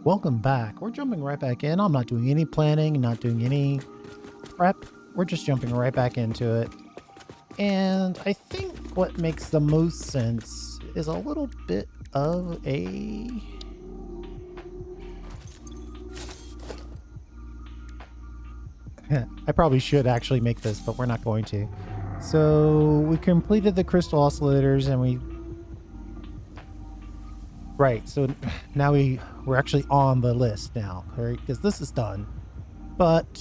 Welcome back. We're jumping right back in. I'm not doing any planning, not doing any prep. We're just jumping right back into it. And I think what makes the most sense is a little bit of a... I probably should actually make this, but we're not going to. So we completed the crystal oscillators and we... Right, so now we're actually on the list now, right? Because this is done. But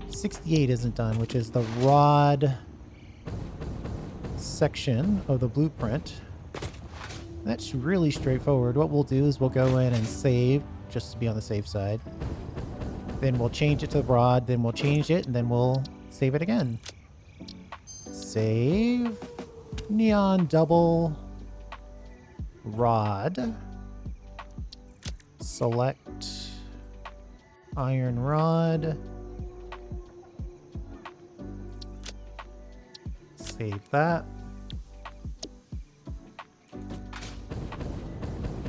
68 isn't done, which is the rod section of the blueprint. That's really straightforward. What we'll do is we'll go in and save, just to be on the safe side. Then we'll change it to the rod, then we'll change it, and then we'll save it again. Save. Neon double rod. Select iron rod. Save that.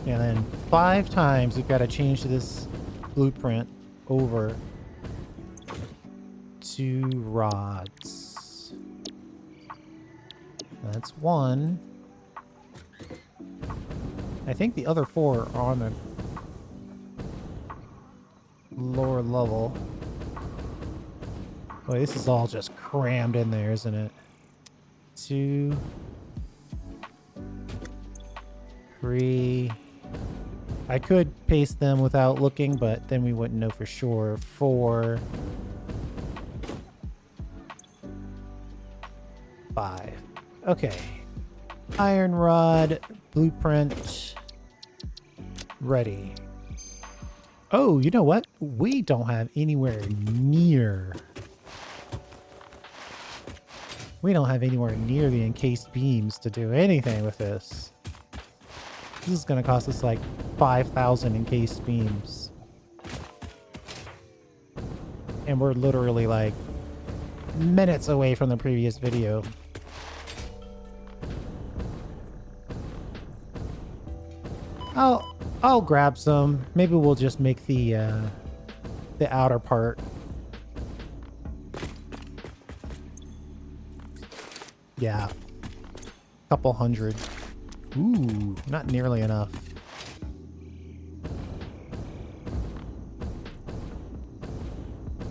And then 5 times we've got to change this blueprint over to rods. That's 1. I think the other 4 are on the lower level. Boy, this is all just crammed in there, isn't it? 2, 3. I could paste them without looking, but then we wouldn't know for sure. 4, 5. Okay. Iron rod blueprint ready. Oh, you know what? We don't have anywhere near... We don't have anywhere near the encased beams to do anything with this. This is going to cost us like 5,000 encased beams. And we're literally like minutes away from the previous video. I'll grab some. Maybe we'll just make the outer part. Yeah. Couple hundred. Ooh, not nearly enough.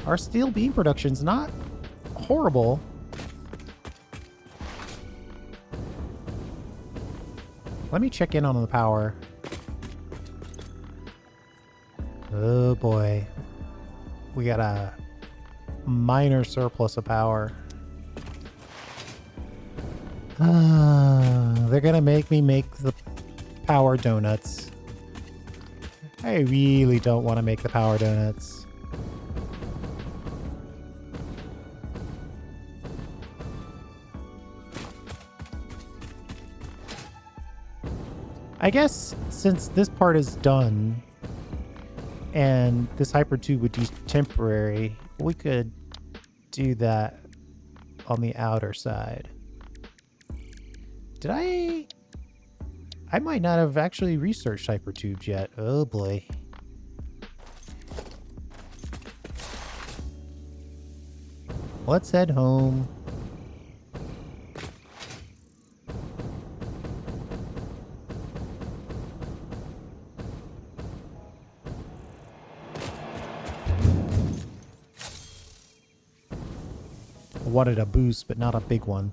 Our steel beam production's not horrible. Let me check in on the power. Oh boy. We got a minor surplus of power. They're gonna make me make the power donuts. I really don't want to make the power donuts. I guess since this part is done and this hyper tube would be temporary, we could do that on the outer side. Did I might not have actually researched hypertubes yet. Oh boy. Let's head home. I wanted a boost, but not a big one.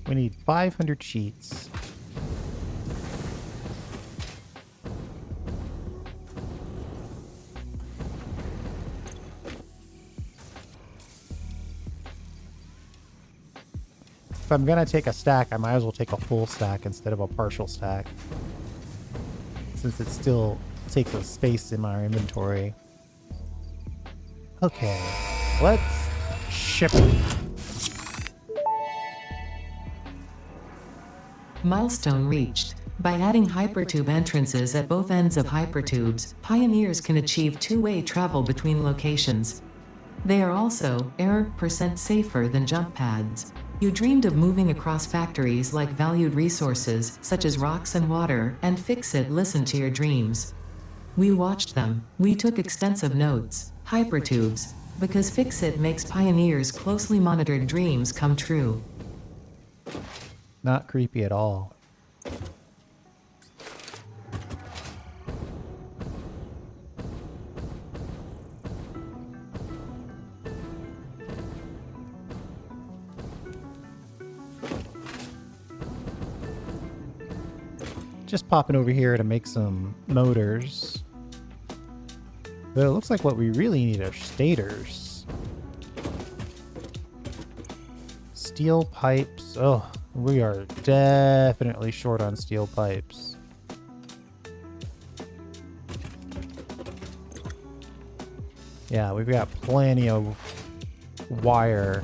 We need 500 sheets. If I'm gonna take a stack, I might as well take a full stack instead of a partial stack, since it still takes up space in my inventory. Okay, let's ship it. Milestone reached. By adding hypertube entrances at both ends of hypertubes, pioneers can achieve two-way travel between locations. They are also error% safer than jump pads. You dreamed of moving across factories like valued resources, such as rocks and water, and Fix-It listened to your dreams. We watched them. We took extensive notes. Hypertubes. Because Fix-It makes pioneers' closely monitored dreams come true. Not creepy at all. Just popping over here to make some motors. But it looks like what we really need are stators. Steel pipes. Oh, we are definitely short on steel pipes. Yeah, we've got plenty of wire.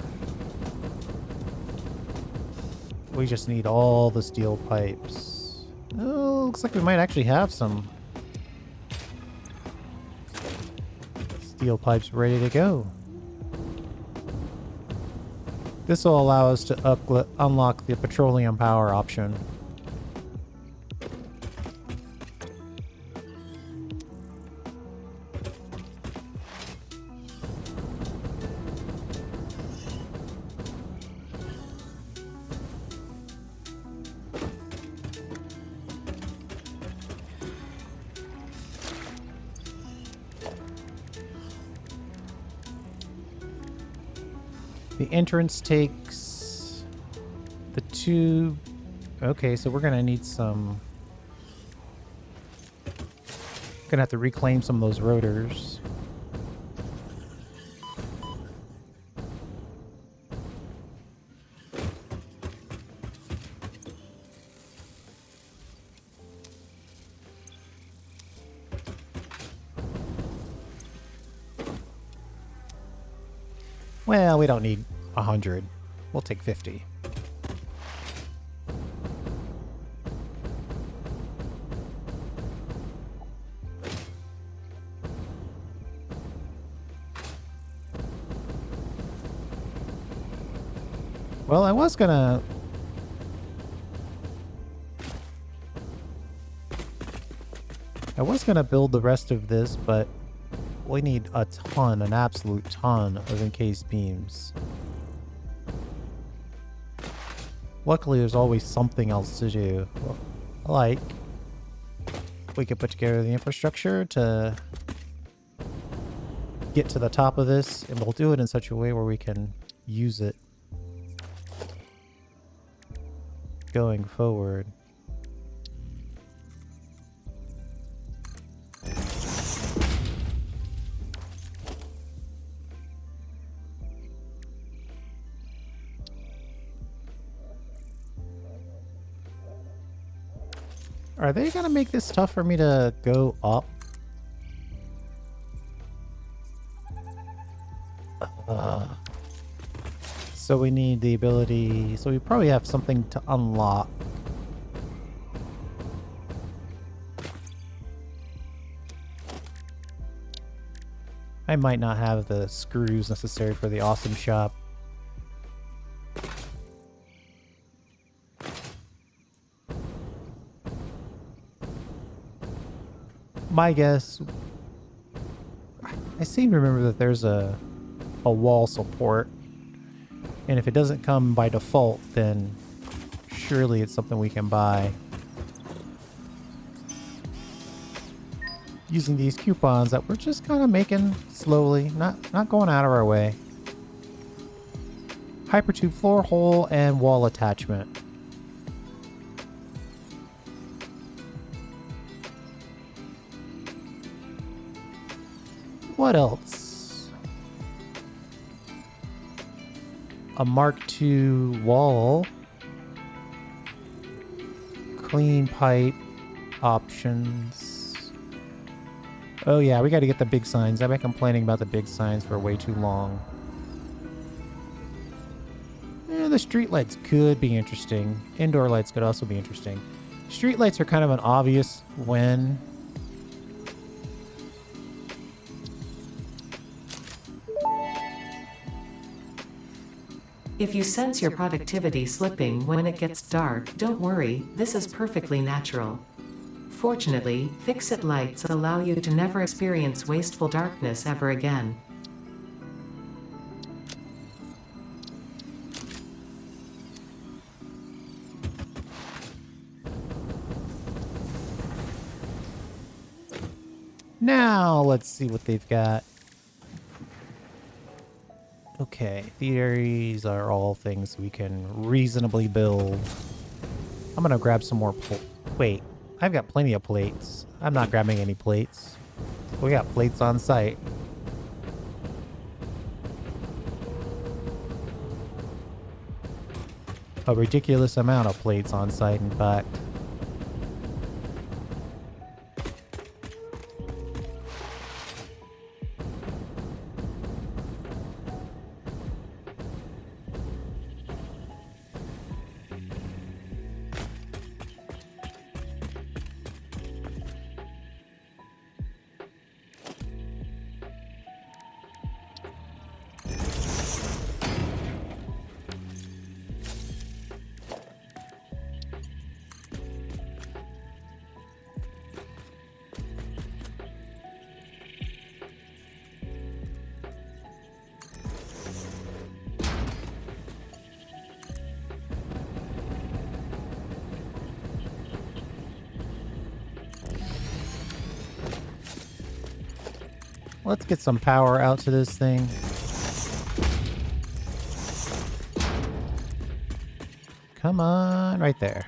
We just need all the steel pipes. Oh, looks like we might actually have some steel pipes ready to go. This will allow us to unlock the petroleum power option. The entrance takes the tube. Okay, so we're gonna need some. Gonna have to reclaim some of those rotors. Well, we don't need 100. We'll take 50. Well, I was gonna... build the rest of this, but we need a ton, an absolute ton of encased beams. Luckily, there's always something else to do. Like, we could put together the infrastructure to get to the top of this, and we'll do it in such a way where we can use it going forward. Are they gonna make this tough for me to go up? So we need the ability... So we probably have something to unlock. I might not have the screws necessary for the awesome shop. My guess... I seem to remember that there's a wall support. And if it doesn't come by default, then surely it's something we can buy. Using these coupons that we're just kind of making slowly, not going out of our way. Hypertube floor hole and wall attachment. What else? A Mark II wall. Clean pipe options. Oh yeah, we got to get the big signs. I've been complaining about the big signs for way too long. The street lights could be interesting. Indoor lights could also be interesting. Street lights are kind of an obvious win. If you sense your productivity slipping when it gets dark, don't worry, this is perfectly natural. Fortunately, fix-it lights allow you to never experience wasteful darkness ever again. Now, let's see what they've got. Okay, these are all things we can reasonably build. I'm gonna grab some more wait, I've got plenty of plates. I'm not grabbing any plates. We got plates on site. A ridiculous amount of plates on site, in fact. Let's get some power out to this thing. Come on, right there.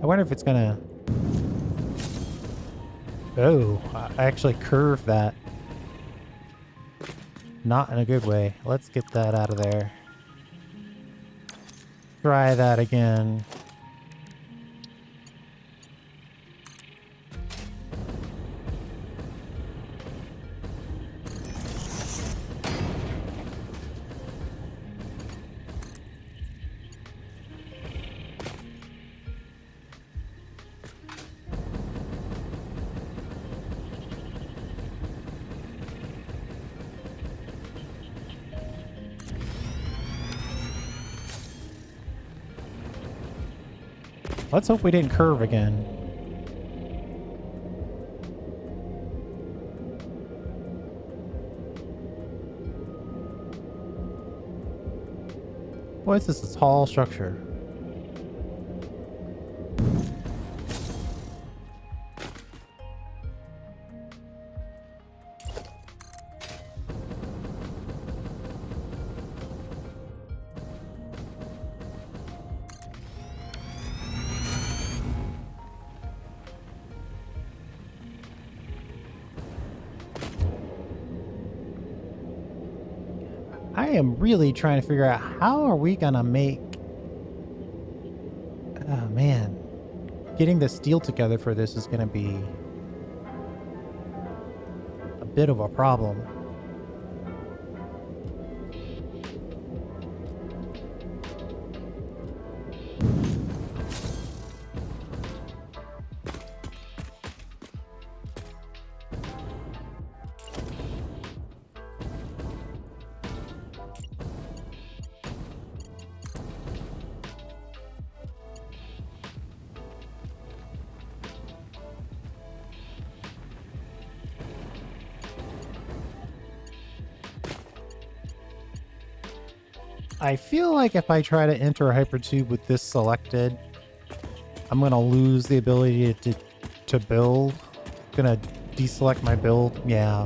I wonder if it's gonna... Oh, I actually curved that. Not in a good way. Let's get that out of there. Try that again. Let's hope we didn't curve again. What is this? A tall structure. I am really trying to figure out how are we gonna make... Oh man. Getting the steel together for this is gonna be a bit of a problem. I feel like if I try to enter a hypertube with this selected, I'm gonna lose the ability to build. Gonna deselect my build. Yeah.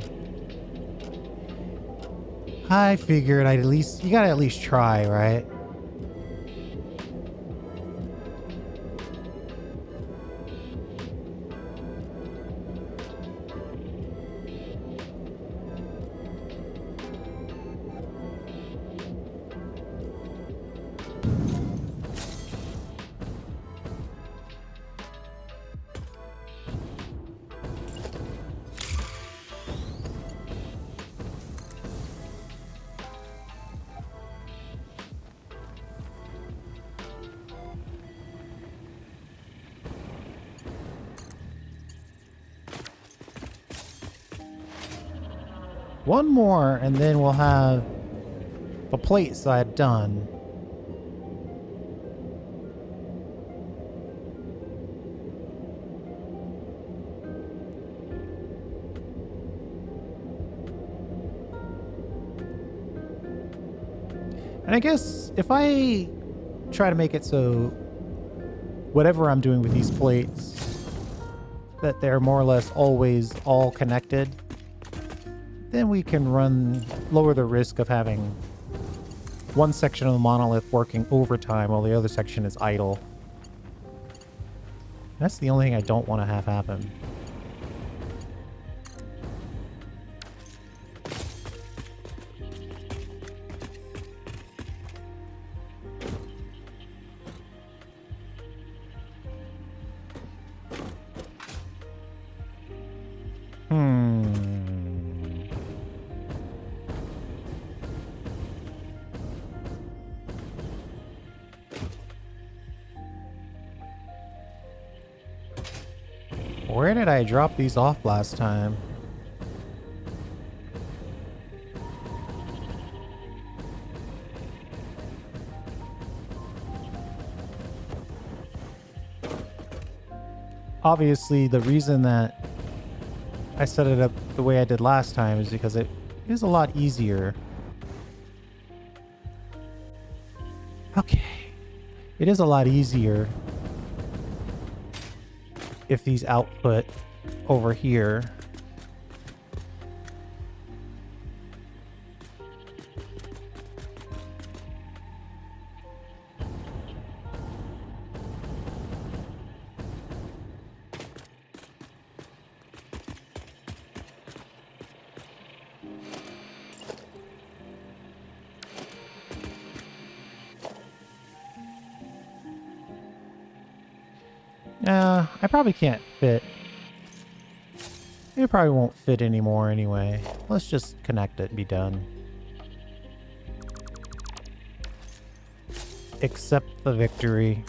I figured I'd at least... You gotta at least try, right? One more, and then we'll have the plate side done. And I guess if I try to make it so whatever I'm doing with these plates, that they're more or less always all connected, then we can lower the risk of having one section of the monolith working overtime while the other section is idle. That's the only thing I don't want to have happen. Where did I drop these off last time? Obviously, the reason that I set it up the way I did last time is because it is a lot easier. Okay. It is a lot easier if these output over here. I probably can't fit. It probably won't fit anymore anyway. Let's just connect it and be done. Accept the victory.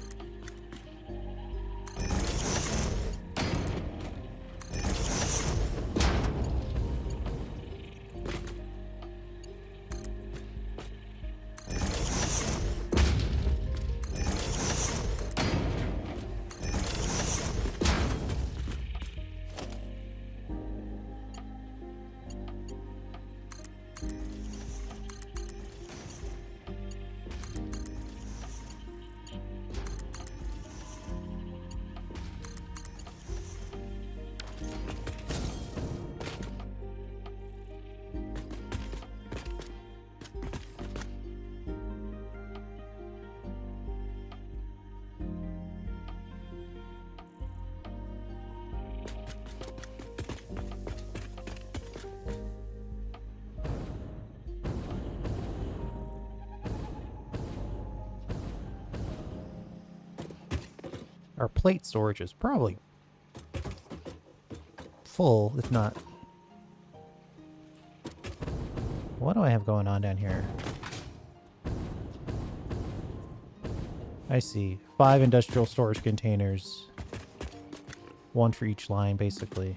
Our plate storage is probably full, if not. What do I have going on down here? I see. 5 industrial storage containers. 1 for each line, basically.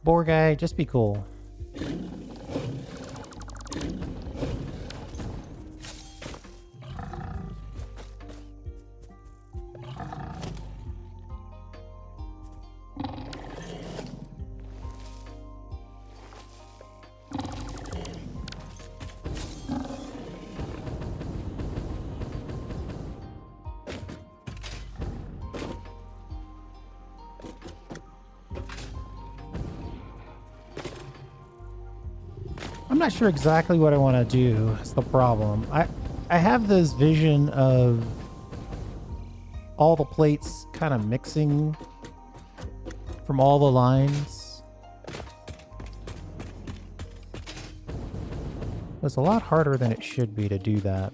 Boar guy, just be cool. I'm not sure exactly what I want to do. That's the problem. I have this vision of all the plates kind of mixing from all the lines. It's a lot harder than it should be to do that.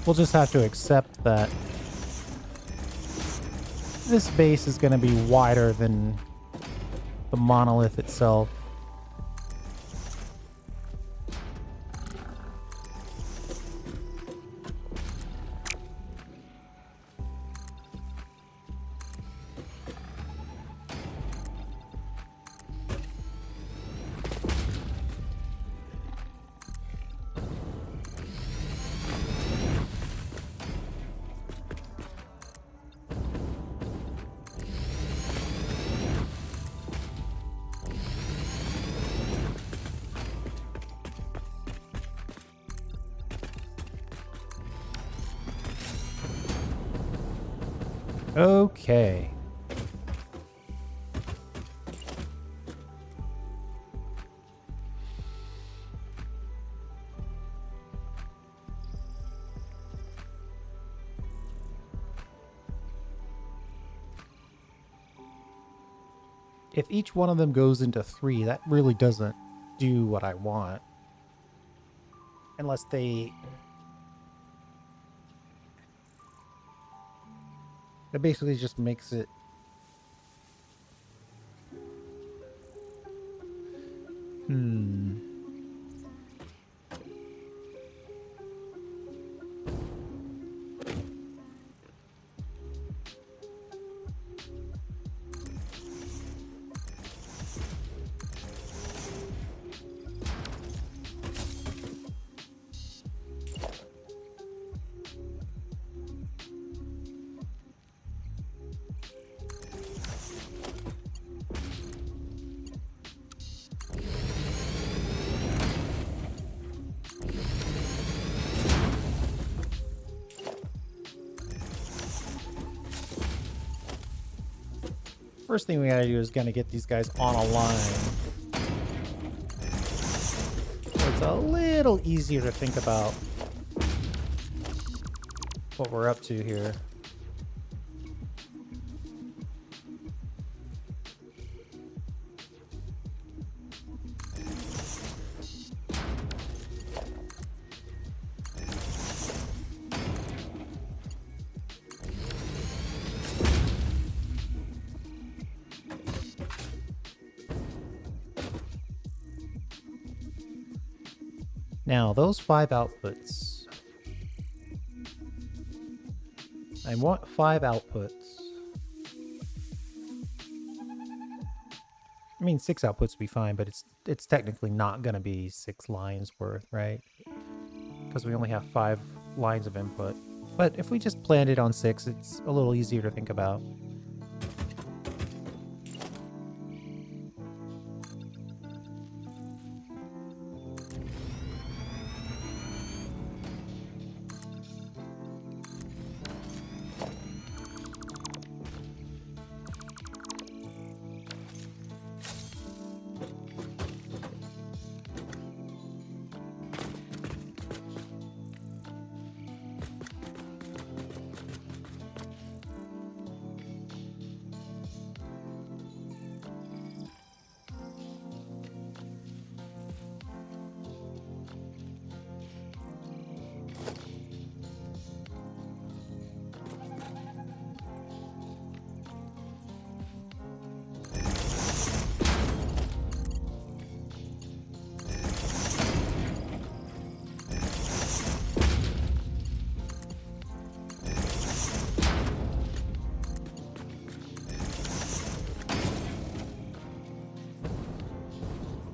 We'll just have to accept that this base is going to be wider than the monolith itself. Okay. If each one of them goes into 3, that really doesn't do what I want. Unless they... That basically just makes it... First thing we gotta do is gonna get these guys on a line. So it's a little easier to think about what we're up to here. Now, those 5 outputs. I want 5 outputs. I mean, 6 outputs would be fine, but it's technically not going to be 6 lines worth, right? Because we only have 5 lines of input. But if we just planned it on 6, it's a little easier to think about.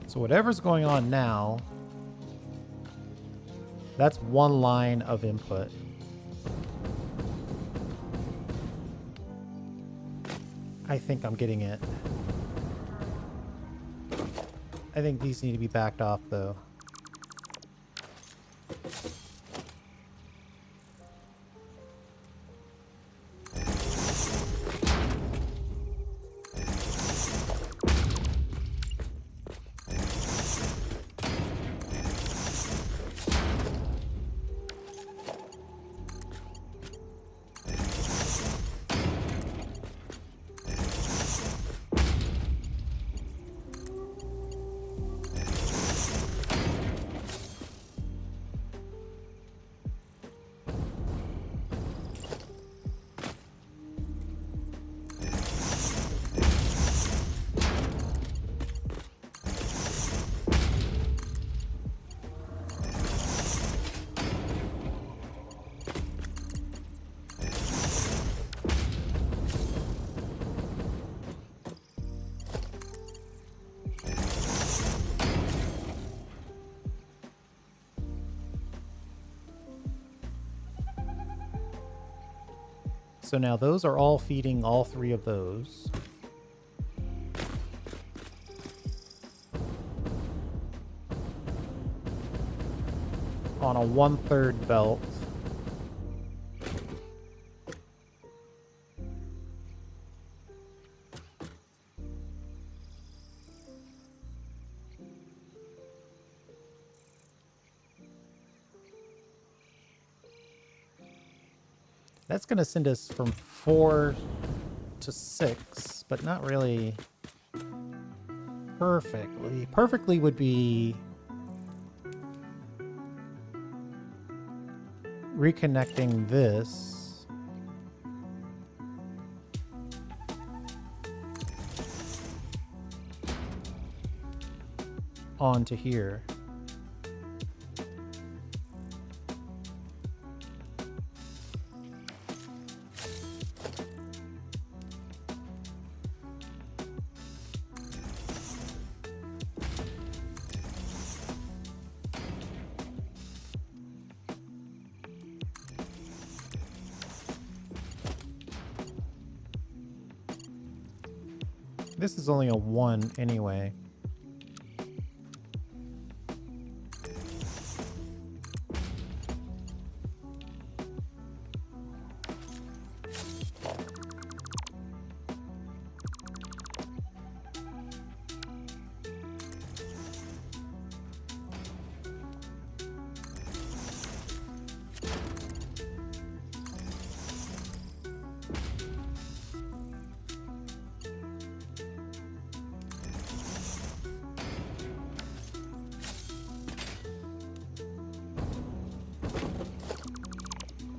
So whatever's going on now, that's 1 line of input. I think I'm getting it. I think these need to be backed off though. So now those are all feeding all three of those. On a 1/3 belt. That's going to send us from 4 to 6, but not really perfectly. Perfectly would be reconnecting this onto here. This is only a 1 anyway.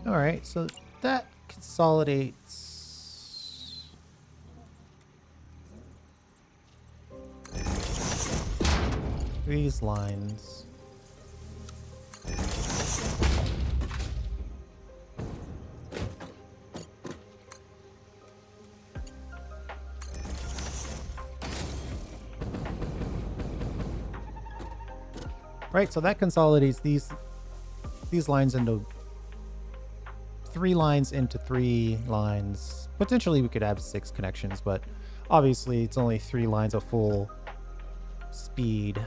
All right, so that consolidates these lines. Right, so that consolidates these lines into 3 lines into 3 lines. Potentially we could have 6 connections, but obviously it's only 3 lines of full speed.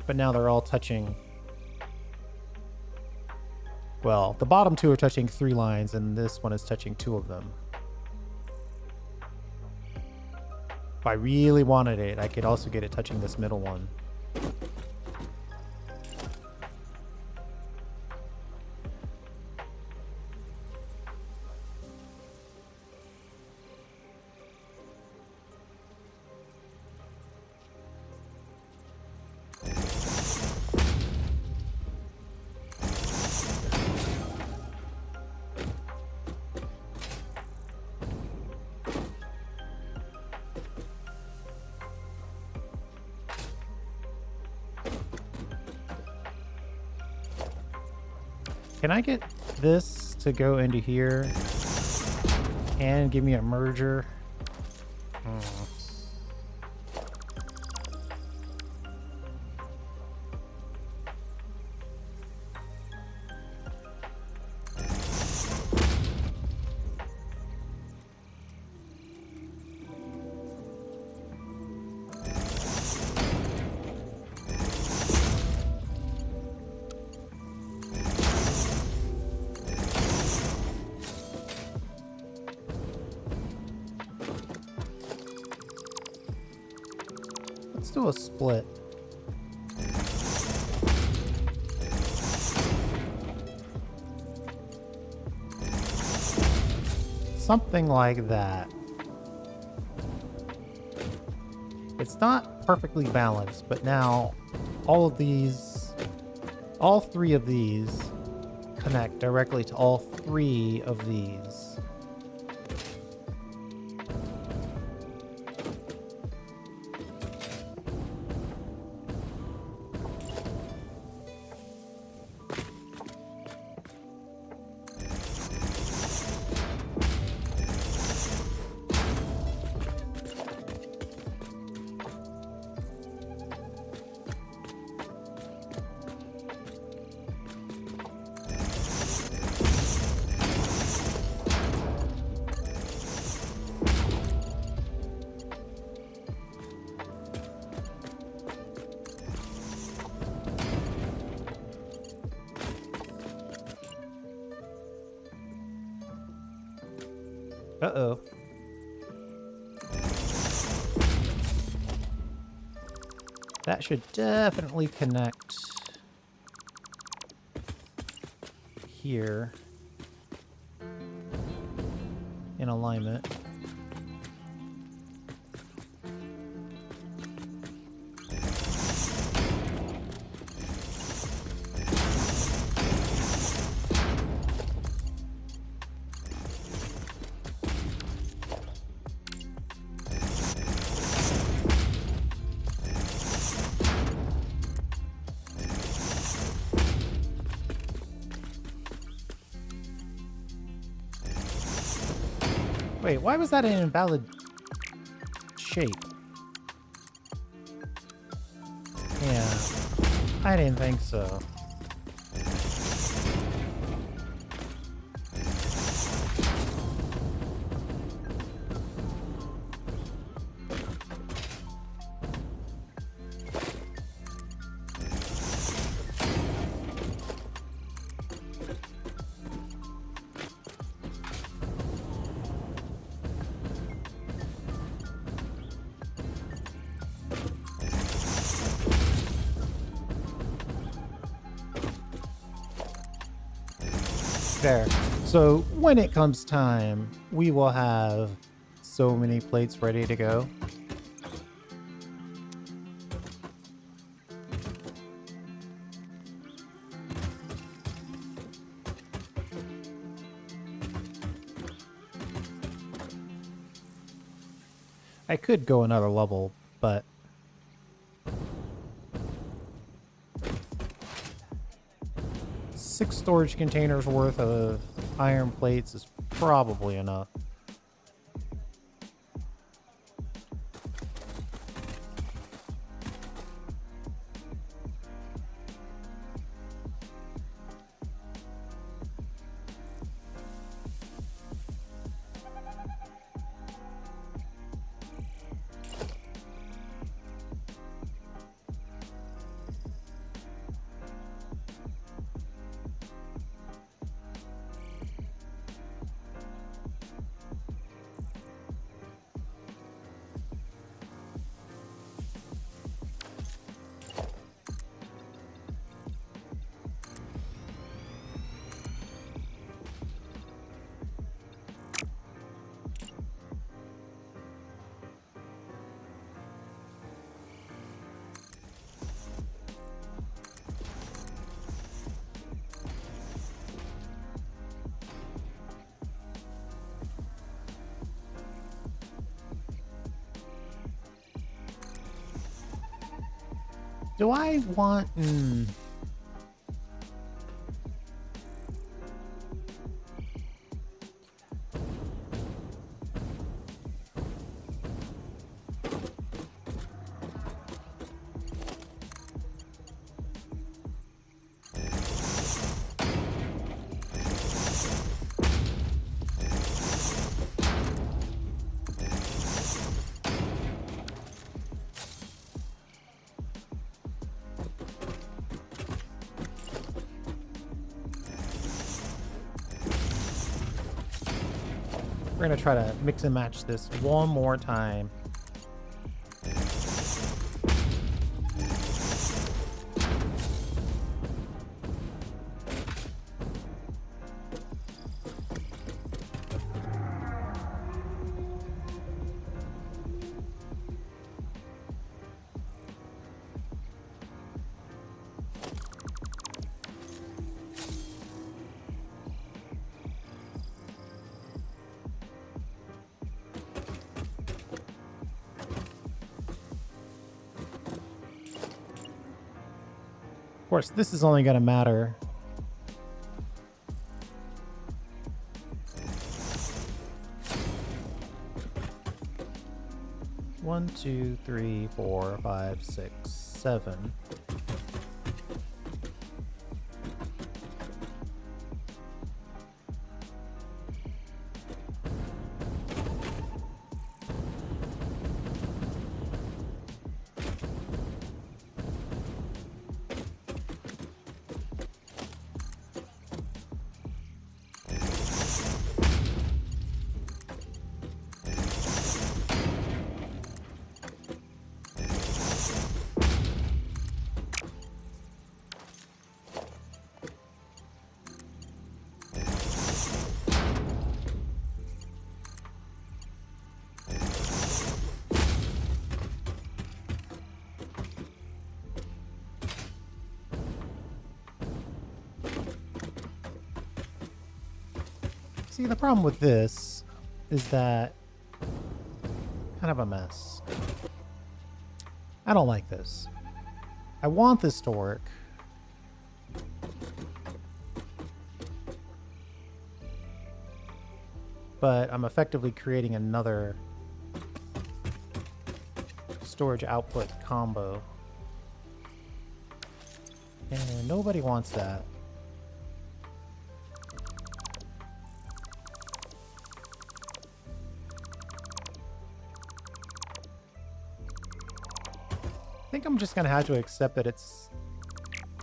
But now they're all touching. Well, the bottom 2 are touching 3 lines, and this one is touching 2 of them. If I really wanted it, I could also get it touching this middle one. Can I get this to go into here and give me a merger? Let's do a split. Something like that. It's not perfectly balanced, but now all 3 of these connect directly to all 3 of these. Uh-oh. That should definitely connect here in alignment. Wait, why was that an invalid shape? Yeah, I didn't think so. There. So when it comes time, we will have so many plates ready to go. I could go another level, but six storage containers worth of iron plates is probably enough. Do I want... We're going to try to mix and match this one more time. Of course, this is only going to matter. One, two, three, four, five, six, seven. See, the problem with this is that kind of a mess. I don't like this. I want this to work. But I'm effectively creating another storage output combo. And nobody wants that. I think I'm just gonna have to accept that it's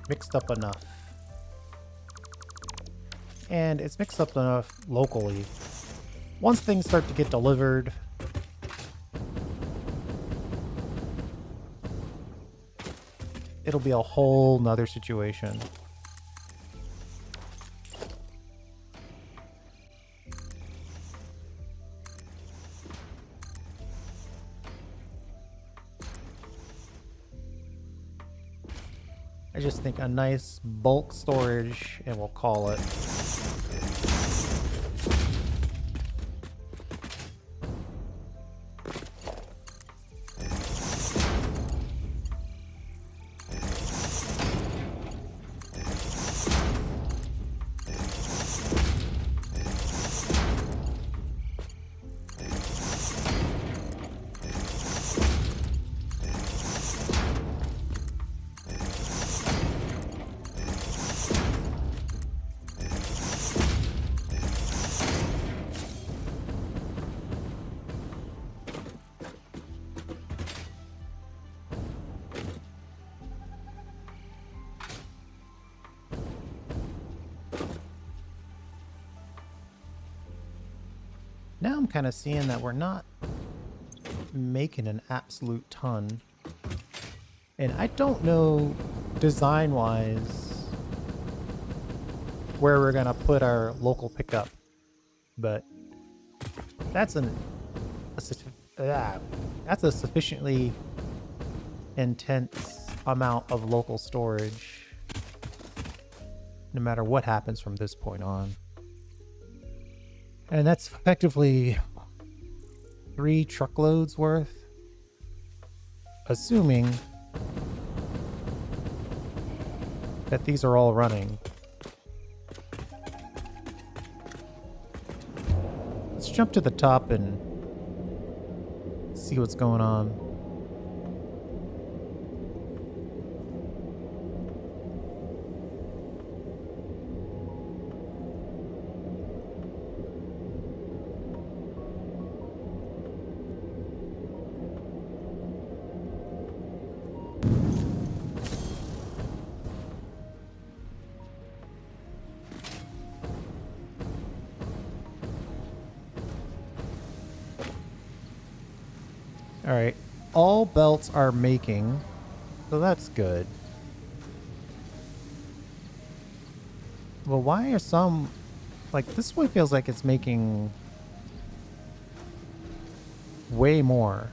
mixed up enough. And it's mixed up enough locally. Once things start to get delivered, it'll be a whole nother situation. I just think a nice bulk storage and we'll call it. Now I'm kind of seeing that we're not making an absolute ton. And I don't know design-wise where we're going to put our local pickup. But that's that's a sufficiently intense amount of local storage, no matter what happens from this point on. And that's effectively 3 truckloads worth, assuming that these are all running. Let's jump to the top and see what's going on. All right, all belts are making, so that's good. Well, why are some, like this one feels like it's making way more.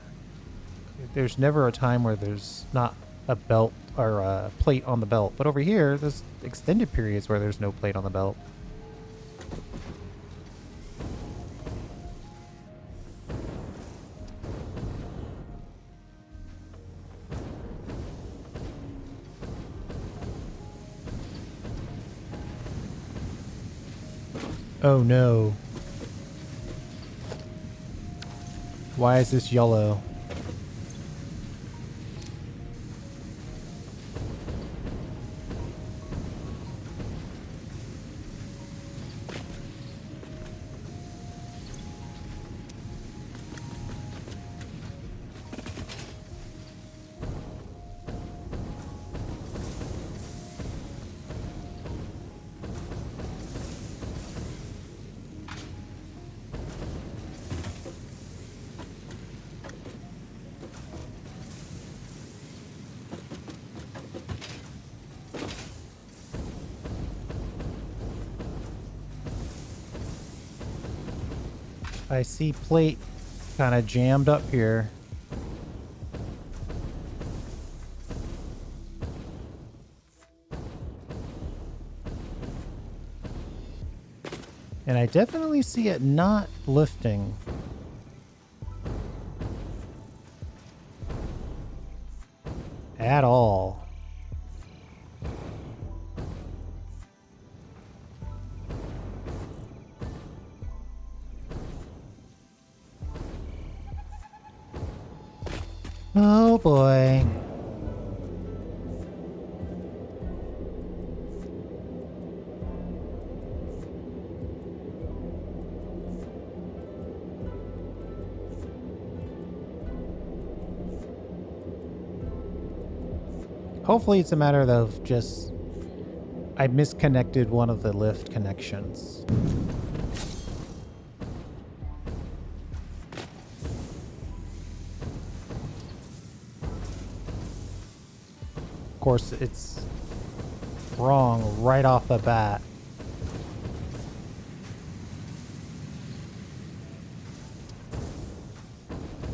There's never a time where there's not a belt or a plate on the belt, but over here, there's extended periods where there's no plate on the belt. Oh no. Why is this yellow? I see plate kind of jammed up here. And I definitely see it not lifting. At all. Oh boy. Hopefully it's a matter of just I misconnected one of the lift connections. Of course, it's wrong right off the bat.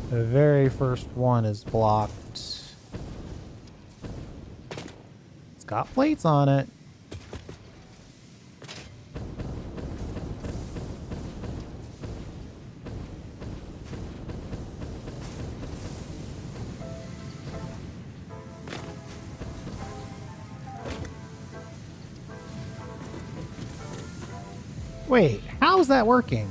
The very first one is blocked. It's got plates on it. Wait, how's that working?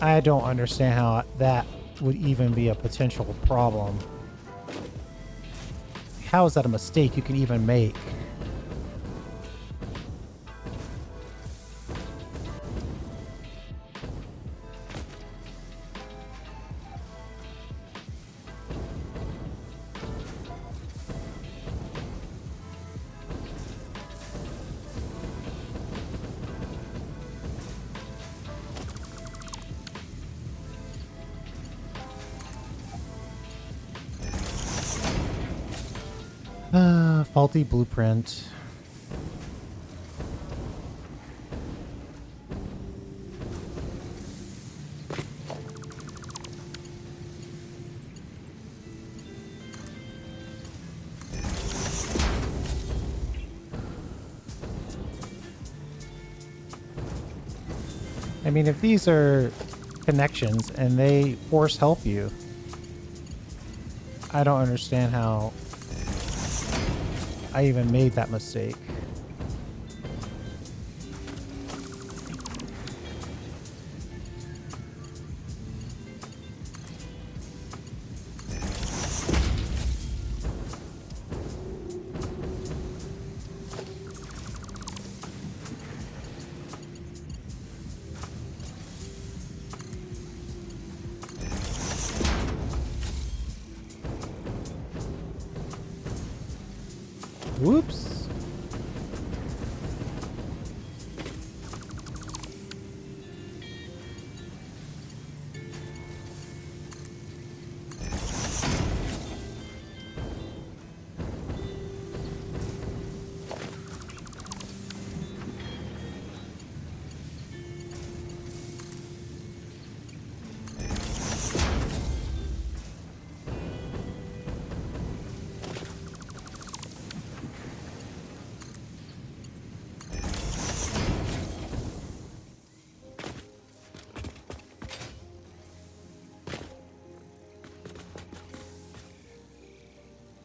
I don't understand how that would even be a potential problem. How is that a mistake you can even make? Faulty blueprint. I mean, if these are connections and they force help you, I don't understand how I even made that mistake. Whoops.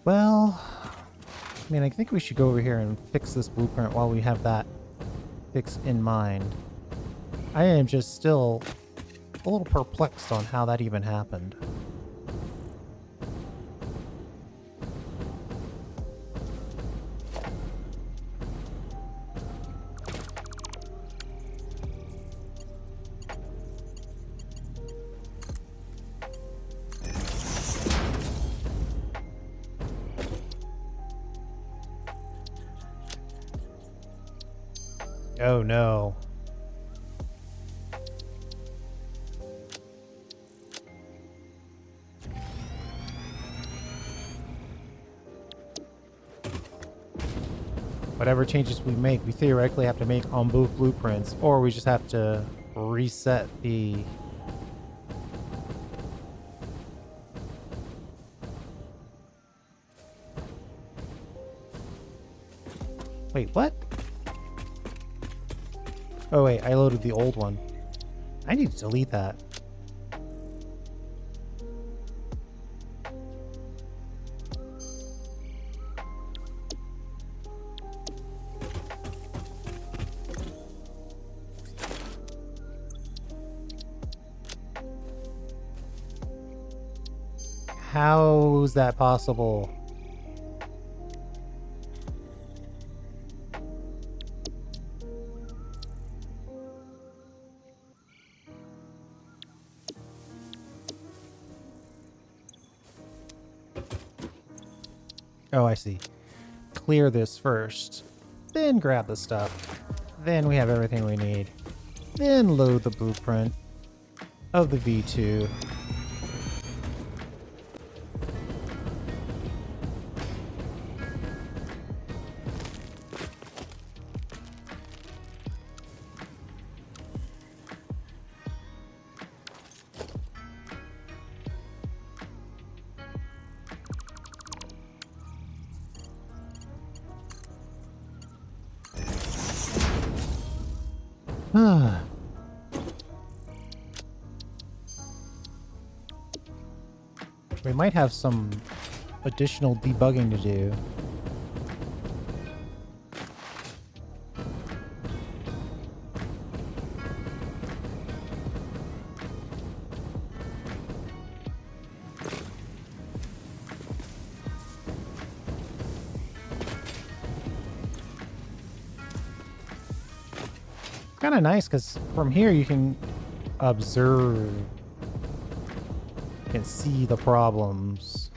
Well, I mean, I think we should go over here and fix this blueprint while we have that fix in mind. I am just still a little perplexed on how that even happened. Oh no. Whatever changes we make, we theoretically have to make on both blueprints, or we just have to reset the... Wait, what? Oh wait, I loaded the old one. I need to delete that. How is that possible? Oh, I see. Clear this first, then grab the stuff. Then we have everything we need. Then load the blueprint of the V2. We might have some additional debugging to do. Kind of nice because from here you can observe, you can see the problems.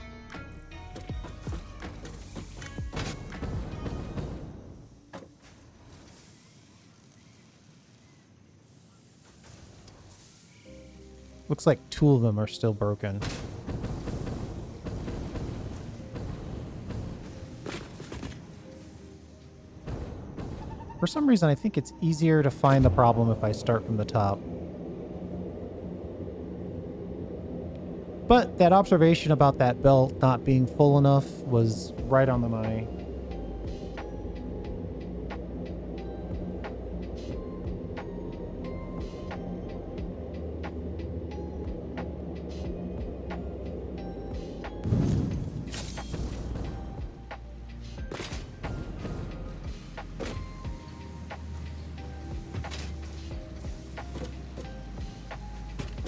Looks like 2 of them are still broken. For some reason, I think it's easier to find the problem if I start from the top. But that observation about that belt not being full enough was right on the money.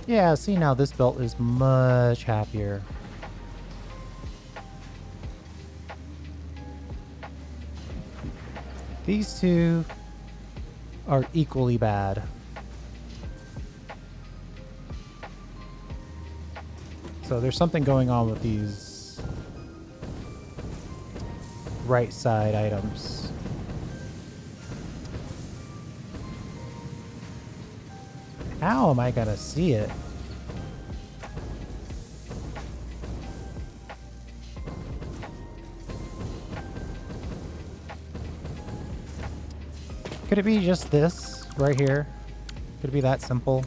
Yeah, see now this belt is much happier. These 2 are equally bad. So there's something going on with these right side items. How am I gonna see it? Could it be just this right here? Could it be that simple?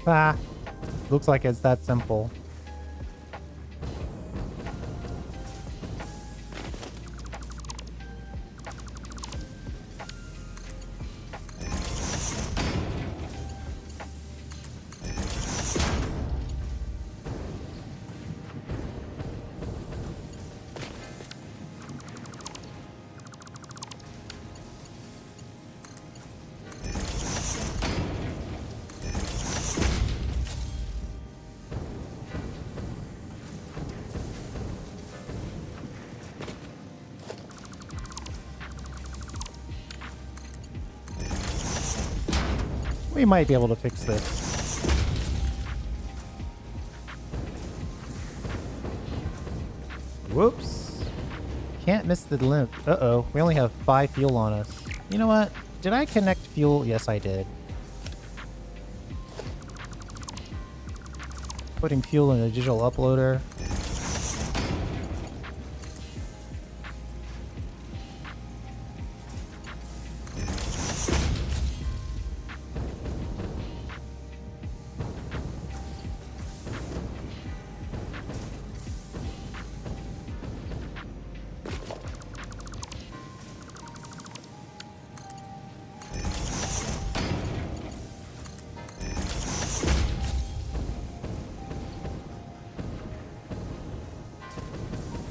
Ah, looks like it's that simple. We might be able to fix this. Whoops. Can't miss the limp. Uh-oh. We only have 5 fuel on us. You know what? Did I connect fuel? Yes, I did. Putting fuel in a digital uploader.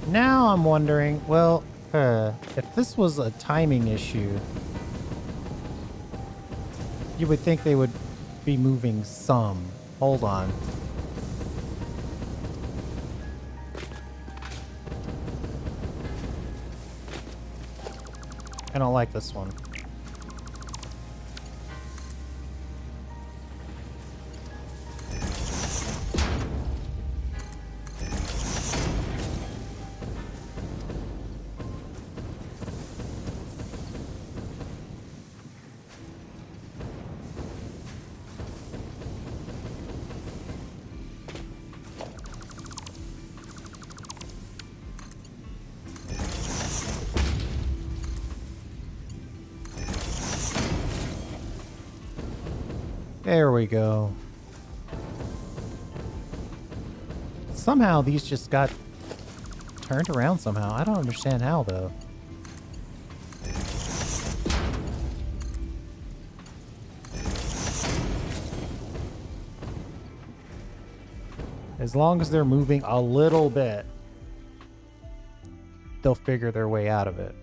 Now I'm wondering, well, if this was a timing issue, you would think they would be moving some. Hold on. I don't like this one. There we go. Somehow these just got turned around somehow. I don't understand how, though. As long as they're moving a little bit, they'll figure their way out of it.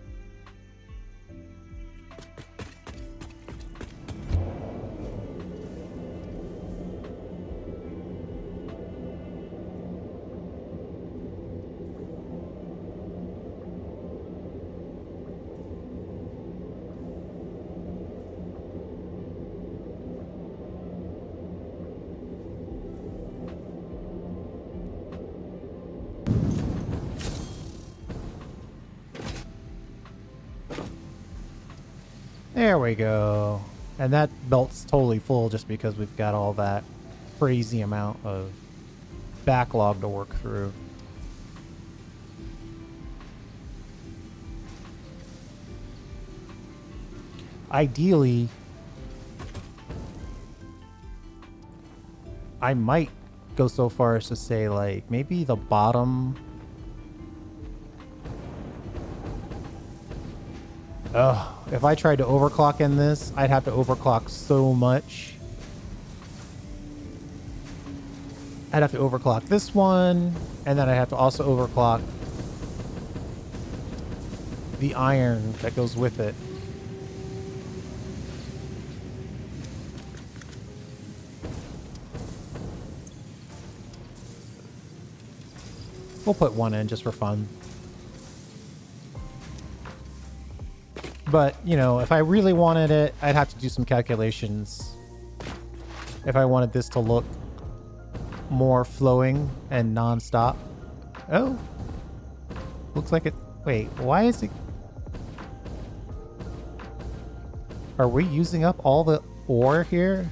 There we go. And that belt's totally full just because we've got all that crazy amount of backlog to work through. Ideally, I might go so far as to say, like, maybe the bottom... Ugh, if I tried to overclock in this, I'd have to overclock so much. I'd have to overclock this one, and then I'd have to also overclock the iron that goes with it. We'll put one in just for fun. But, you know, if I really wanted it, I'd have to do some calculations. If I wanted this to look more flowing and non-stop. Oh. Looks like it... Wait, why is it... Are we using up all the ore here?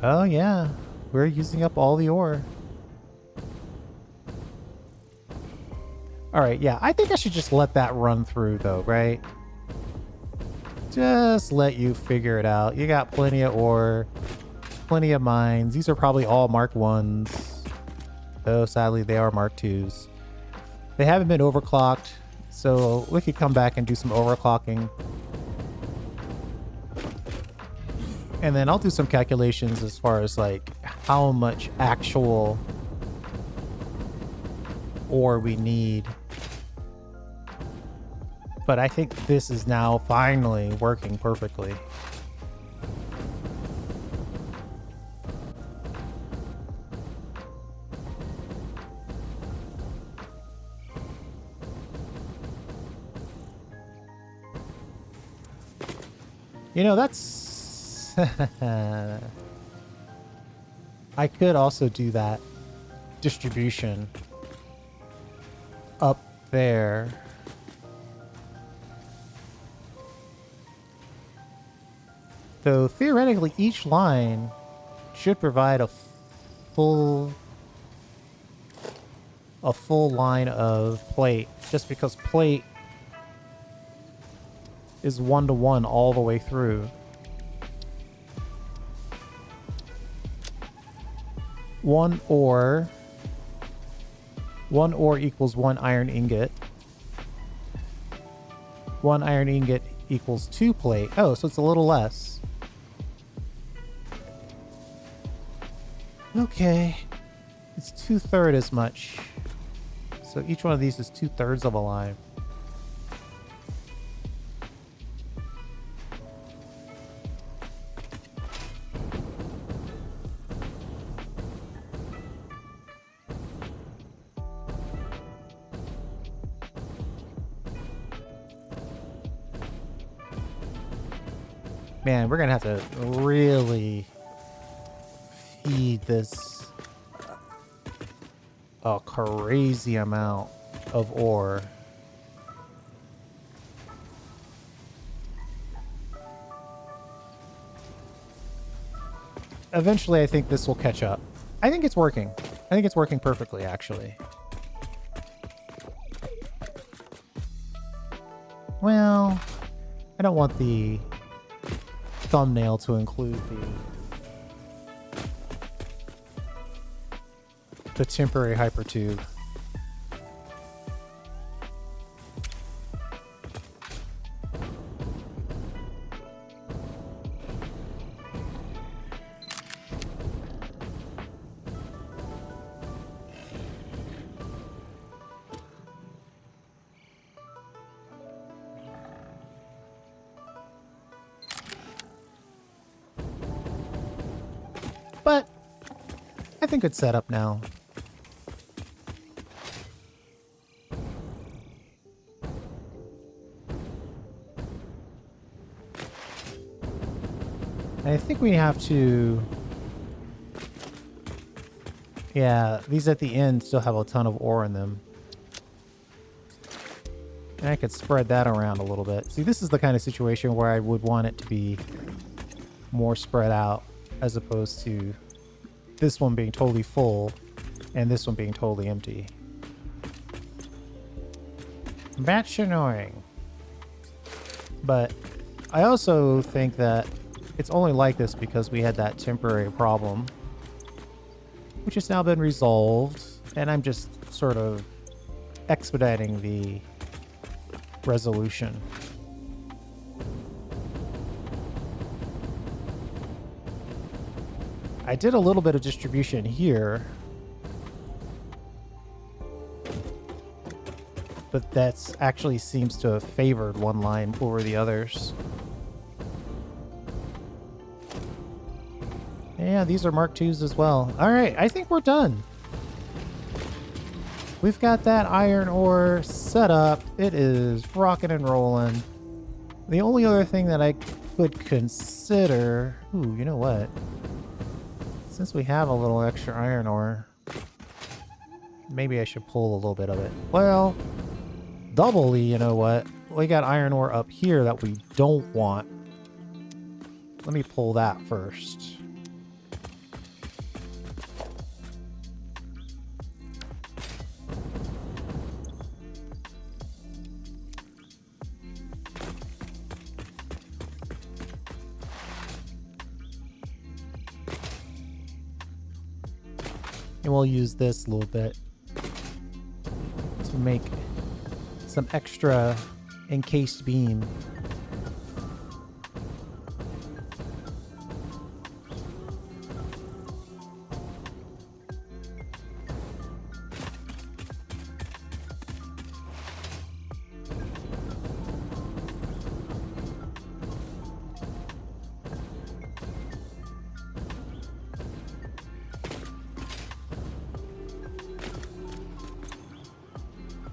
Oh, yeah. We're using up all the ore. Alright, yeah. I think I should just let that run through, though, right? Just let you figure it out. You got plenty of ore, plenty of mines. These are probably all Mark 1s. Though, sadly, they are Mark 2s. They haven't been overclocked, so we could come back and do some overclocking. And then I'll do some calculations as far as, like, how much actual ore we need. But I think this is now finally working perfectly. You know, that's... I could also do that distribution up there. So theoretically, each line should provide a full line of plate, just because plate is 1-to-1 all the way through. One ore equals 1 iron ingot. 1 iron ingot equals 2 plate. Oh, so it's a little less. Okay. It's 2/3 as much. So each one of these is 2/3 of a line. Man, we're gonna have to really feed this a crazy amount of ore. Eventually, I think this will catch up. I think it's working. I think it's working perfectly, actually. Well, I don't want the thumbnail to include the temporary hypertube. But I think it's set up now. I think we have to... Yeah, these at the end still have a ton of ore in them. And I could spread that around a little bit. See, this is the kind of situation where I would want it to be more spread out, as opposed to this one being totally full and this one being totally empty. That's annoying. But I also think that it's only like this because we had that temporary problem, which has now been resolved, and I'm just sort of expediting the resolution. I did a little bit of distribution here, but that's actually seems to have favored one line over the others. Yeah, these are Mark IIs as well. All right, I think we're done. We've got that iron ore set up. It is rocking and rolling. The only other thing that I could consider... Ooh, you know what? Since we have a little extra iron ore, maybe I should pull a little bit of it. Well, doubly, you know what? We got iron ore up here that we don't want. Let me pull that first. And we'll use this a little bit to make some extra encased beam.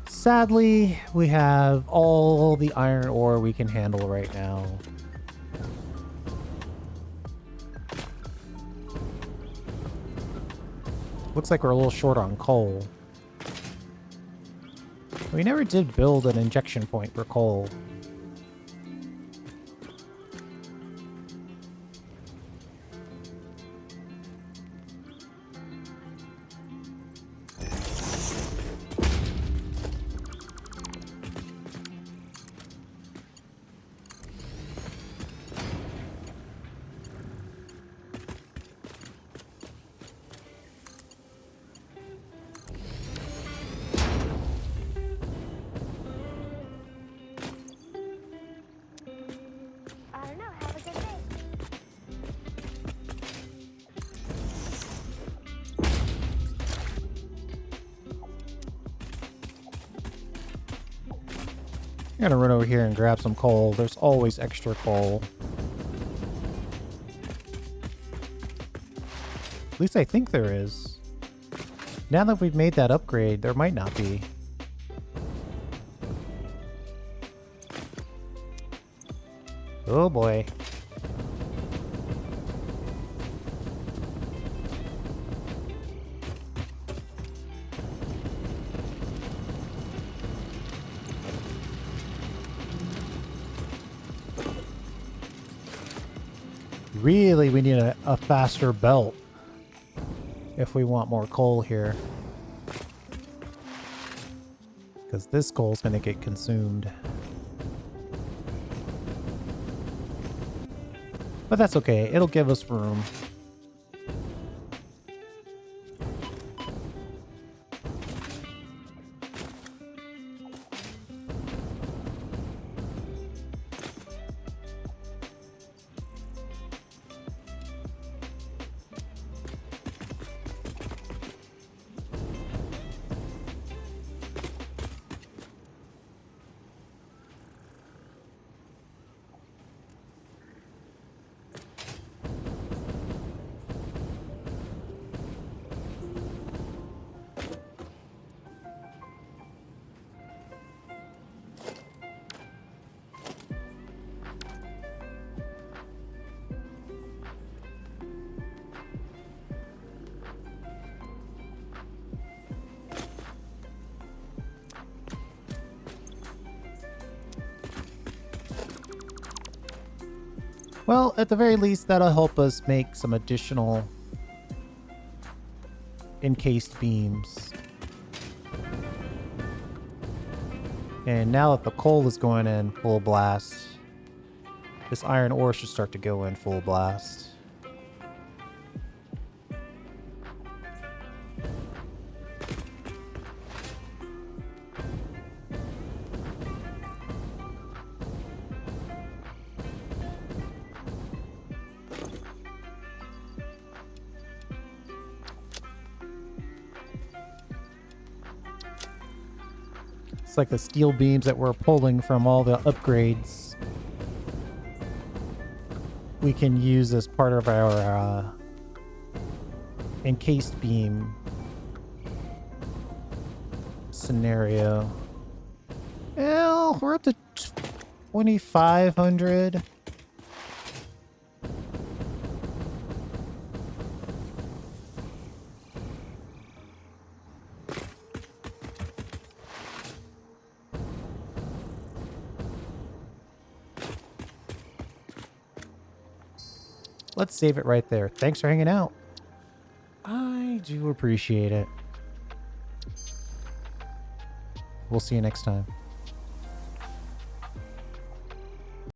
Sadly, we have all the iron ore we can handle right now. Looks like we're a little short on coal. We never did build an injection point for coal. I don't know. Have a good day. I'm gonna run over here and grab some coal. There's always extra coal. At least I think there is. Now that we've made that upgrade, there might not be. Oh boy. Really, we need a faster belt if we want more coal here. Because this coal is going to get consumed. But that's okay. It'll give us room. Well, at the very least, that'll help us make some additional encased beams. And now that the coal is going in full blast, this iron ore should start to go in full blast. It's like the steel beams that we're pulling from all the upgrades we can use as part of our encased beam scenario. Well, we're up to 2,500. Let's save it right there. Thanks for hanging out. I do appreciate it. We'll see you next time.